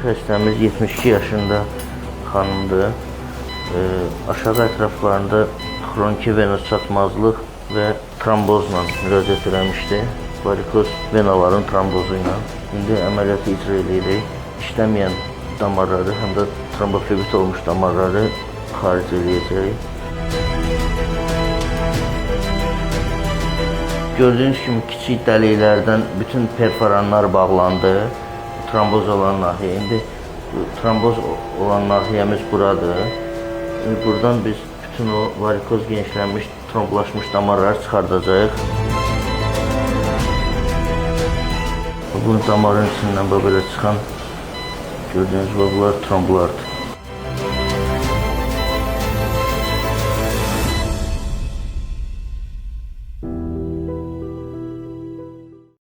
xəstəmiz 72 yaşında xanımdır. Aşağı ətraflarında xroniki venöz çatmazlıq və trombozla müraciət eləmişdi. Varikoz venaların trombozu ilə. İndi əməliyyatı icra edirik. İşləməyən damarları, həm də trombofibrit olmuş damarları xaric edəcək. Gördüyünüz kimi kiçik dəliklərdən bütün perforanlar bağlandı. Tromboz olan nahiyə. İndi tromboz olan nahiyəmiz buradır. Buradan biz bütün o varikoz genişlənmiş, tromblaşmış damarları çıxardacağıq. Bu damarın içindən belə çıxan gördüyünüz bunlar tromblardır.